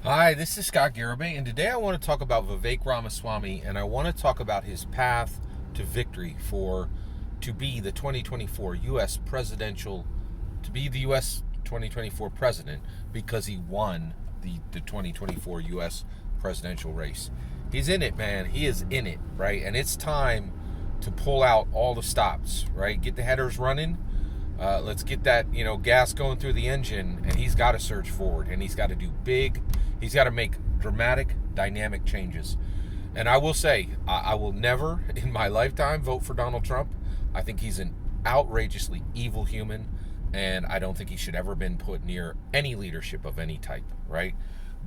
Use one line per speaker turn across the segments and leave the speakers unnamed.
Hi, this is Scott Garibay, and today I want to talk about Vivek Ramaswamy, and I want to talk about his path to victory to be the 2024 U.S. presidential, to be the U.S. 2024 president because he won the 2024 U.S. presidential race. He's in it, man. He is in it, right? And it's time to pull out all the stops, right? Get the headers running. Let's get that gas going through the engine, and he's got to surge forward, and he's got to do big. He's got to make dramatic, dynamic changes. And I will say, I will never in my lifetime vote for Donald Trump. I think he's an outrageously evil human, and I don't think he should ever been put near any leadership of any type, right?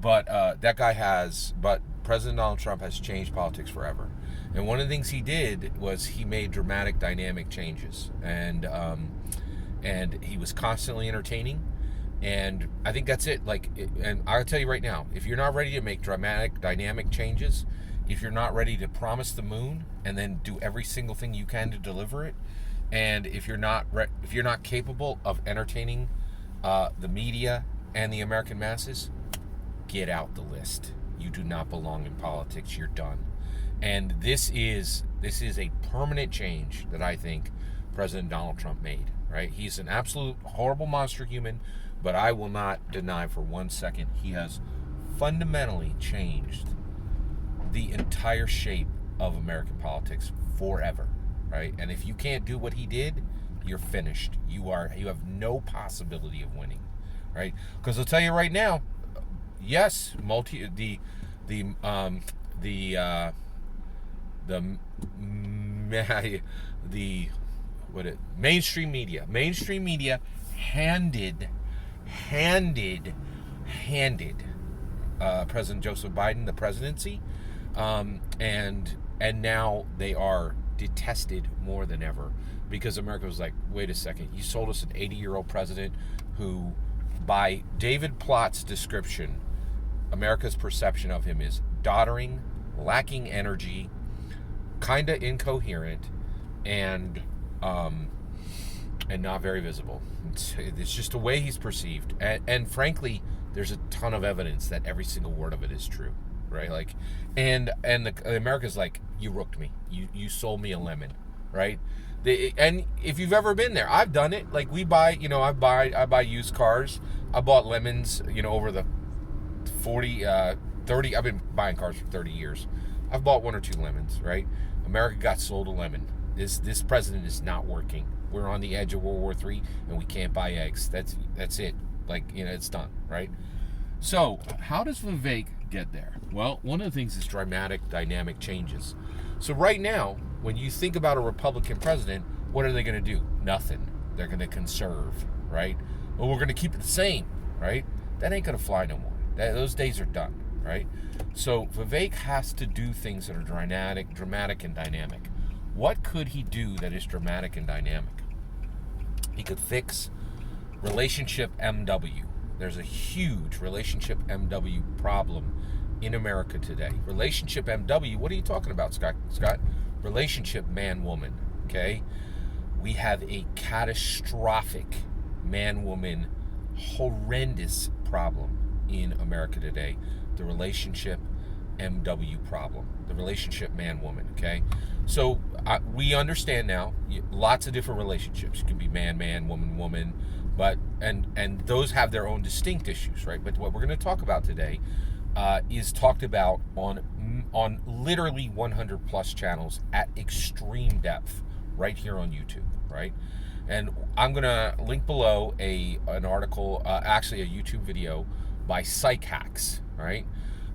But but President Donald Trump has changed politics forever. And one of the things he did was he made dramatic, dynamic changes, and he was constantly entertaining. And I think that's it. And I'll tell you right now, if you're not ready to make dramatic, dynamic changes, if you're not ready to promise the moon and then do every single thing you can to deliver it, and if you're not capable of entertaining the media and the American masses, get out the list. You do not belong in politics. You're done. And this is a permanent change that I think President Donald Trump made. Right? He's an absolute horrible monster human, but I will not deny for 1 second he has fundamentally changed the entire shape of American politics forever. Right? And if you can't do what he did, you're finished. You have no possibility of winning. Right? Because I'll tell you right now, yes, mainstream media handed President Joseph Biden the presidency, and now they are detested more than ever because America was like, wait a second, you sold us an 80-year-old president who, by David Plott's description, America's perception of him is doddering, lacking energy, kind of incoherent, and not very visible. It's just the way he's perceived, and frankly, there's a ton of evidence that every single word of it is true, right? America's like, you rooked me, you sold me a lemon, right? And if you've ever been there, I've done it. Like, I buy used cars. I bought lemons, over the 30. I've been buying cars for 30 years. I've bought one or two lemons, right? America got sold a lemon. This president is not working. We're on the edge of World War III, and we can't buy eggs. That's it. It's done, right? So how does Vivek get there? Well, one of the things is dramatic, dynamic changes. So right now, when you think about a Republican president, what are they going to do? Nothing. They're going to conserve, right? Well, we're going to keep it the same, right? That ain't going to fly no more. Those days are done, right? So Vivek has to do things that are dramatic and dynamic. What could he do that is dramatic and dynamic? He could fix relationship MW. There's a huge relationship MW problem in America today. Relationship MW, what are you talking about, Scott? Relationship man-woman, okay? We have a catastrophic man-woman, horrendous problem in America today. The relationship MW problem, the relationship man-woman, okay? So we understand now lots of different relationships. It can be man-man, woman-woman, but and those have their own distinct issues, right? But what we're going to talk about today is talked about on literally 100 plus channels at extreme depth right here on YouTube, right? And I'm going to link below an article, actually a YouTube video by Psyhacks, right?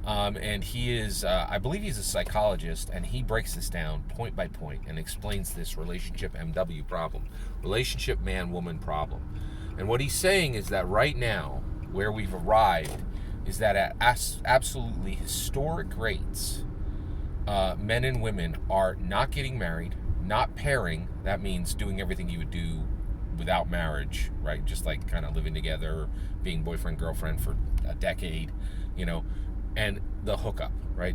And he is, I believe he's a psychologist, and he breaks this down point by point and explains this relationship MW problem, relationship man-woman problem. And what he's saying is that right now, where we've arrived, is that at absolutely historic rates, men and women are not getting married, not pairing. That means doing everything you would do without marriage, right? Just like kind of living together, being boyfriend, girlfriend for a decade, and the hookup, right?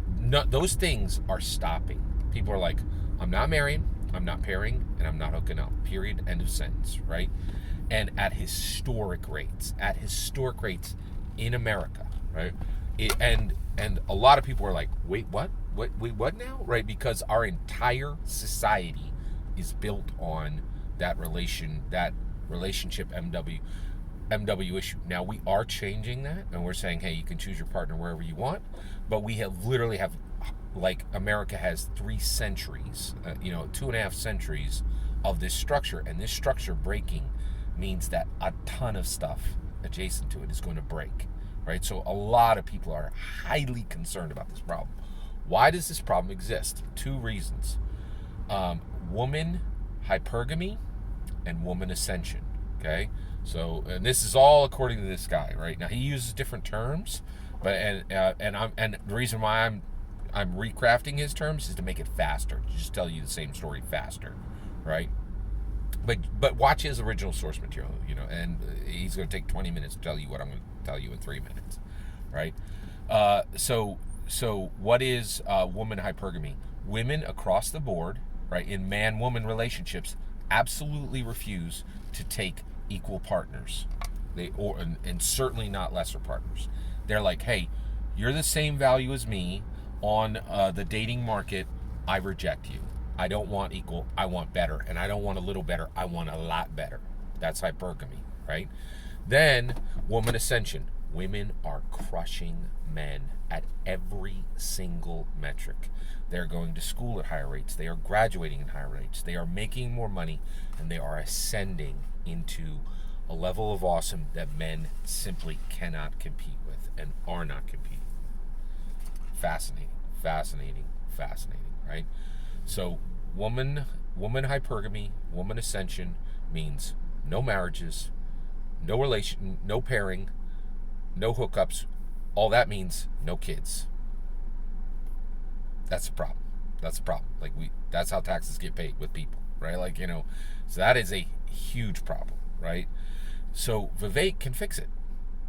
Those things are stopping. People are like, I'm not married, I'm not pairing, and I'm not hooking up. Period. End of sentence, right? And at historic rates in America, right? And a lot of people are like, wait, what? Wait, what now? Right? Because our entire society is built on that relationship MW issue. Now we are changing that, and we're saying, hey, you can choose your partner wherever you want, but we have literally have, like, America has 3 centuries, 2.5 centuries of this structure, and this structure breaking means that a ton of stuff adjacent to it is going to break, right? So a lot of people are highly concerned about this problem. Why does this problem exist? 2 reasons: woman hypergamy and woman ascension. Okay, so, and this is all according to this guy, right? Now he uses different terms, but and the reason why I'm recrafting his terms is to make it faster, to just tell you the same story faster, right? But watch his original source material, and he's going to take 20 minutes to tell you what I'm going to tell you in 3 minutes, right? So what is woman hypergamy? Women across the board, right, in man-woman relationships, absolutely refuse to take equal partners, and certainly not lesser partners. They're like, hey, you're the same value as me on the dating market. I reject you. I don't want equal. I want better, and I don't want a little better. I want a lot better. That's hypergamy, right? Then woman ascension. Women are crushing men at every single metric. They're going to school at higher rates. They are graduating at higher rates. They are making more money, and they are ascending into a level of awesome that men simply cannot compete with and are not competing with. Fascinating, right? So woman hypergamy, woman ascension means no marriages, no relation, no pairing, no hookups. All that means no kids. That's the problem. Like, that's how taxes get paid with people, right? Like, so that is a huge problem, right? So Vivek can fix it.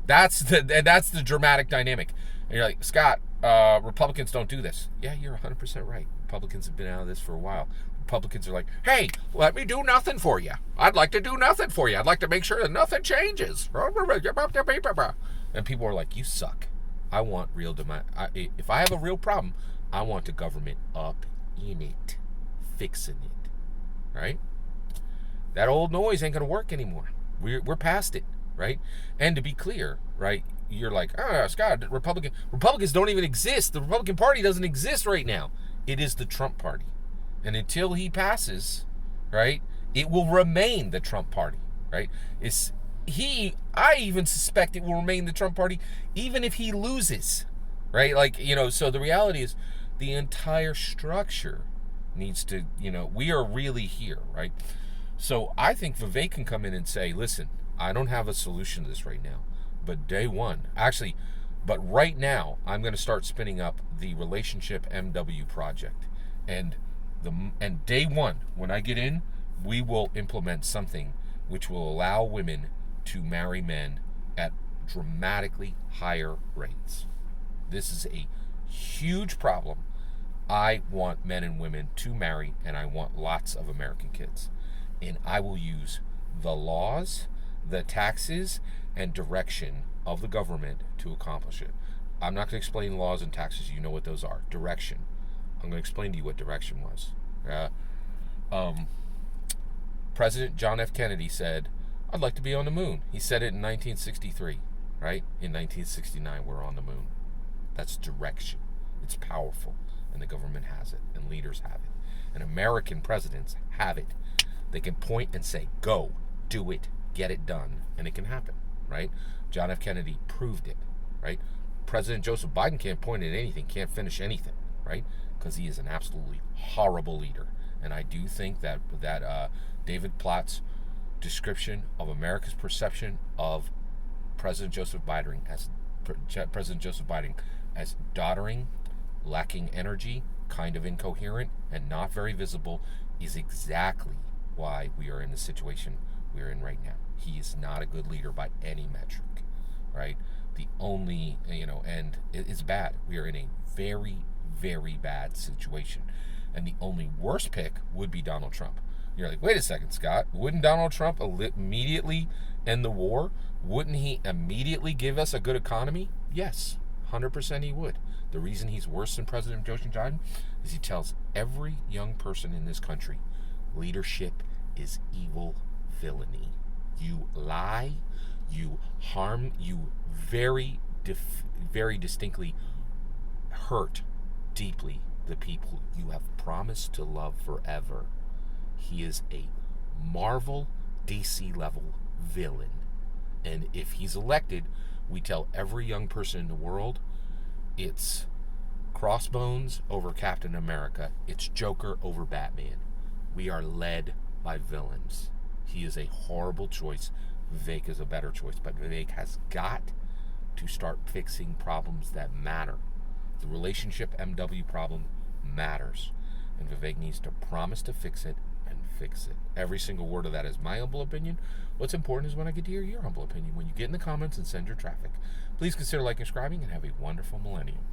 That's the dramatic dynamic. And you're like, Scott, Republicans don't do this. Yeah, you're 100% right. Republicans have been out of this for a while. Republicans are like, hey, let me do nothing for you. I'd like to do nothing for you. I'd like to make sure that nothing changes. And people are like, you suck. I want real demand. If I have a real problem, I want the government up in it, fixing it, right? That old noise ain't gonna work anymore. We're past it, right? And to be clear, right? You're like, Scott, Republicans don't even exist. The Republican Party doesn't exist right now. It is the Trump Party, and until he passes, right, it will remain the Trump Party, right? I even suspect it will remain the Trump Party even if he loses, right? Like, so the reality is the entire structure needs to, we are really here, right? So I think Vivek can come in and say, listen, I don't have a solution to this right now, but right now I'm going to start spinning up the relationship MW project, and day one, when I get in, we will implement something which will allow women to marry men at dramatically higher rates. This is a huge problem. I want men and women to marry, and I want lots of American kids. And I will use the laws, the taxes, and direction of the government to accomplish it. I'm not going to explain laws and taxes. You know what those are. Direction. I'm going to explain to you what direction was. President John F. Kennedy said, I'd like to be on the moon. He said it in 1963, right? In 1969, we're on the moon. That's direction. It's powerful, and the government has it, and leaders have it, and American presidents have it. They can point and say, go, do it, get it done, and it can happen, right? John F. Kennedy proved it, right? President Joseph Biden can't point at anything, can't finish anything, right? Because he is an absolutely horrible leader. And I do think that David Platt's description of America's perception of President Joseph Biden as doddering, lacking energy, kind of incoherent, and not very visible is exactly why we are in the situation we're in right now. He is not a good leader by any metric, right? The only, and it's bad. We are in a very, very bad situation. And the only worst pick would be Donald Trump. You're like, wait a second, Scott. Wouldn't Donald Trump immediately end the war? Wouldn't he immediately give us a good economy? Yes. 100% he would. The reason he's worse than President Joe Biden is he tells every young person in this country, leadership is evil villainy. You lie, you harm, you very distinctly hurt deeply the people you have promised to love forever. He is a Marvel DC level villain. And if he's elected, we tell every young person in the world it's Crossbones over Captain America. It's Joker over Batman. We are led by villains. He is a horrible choice. Vivek is a better choice. But Vivek has got to start fixing problems that matter. The relationship MW problem matters. And Vivek needs to promise to fix it and fix it. Every single word of that is my humble opinion. What's important is when I get to hear your humble opinion. When you get in the comments and send your traffic. Please consider liking and subscribing and have a wonderful millennium.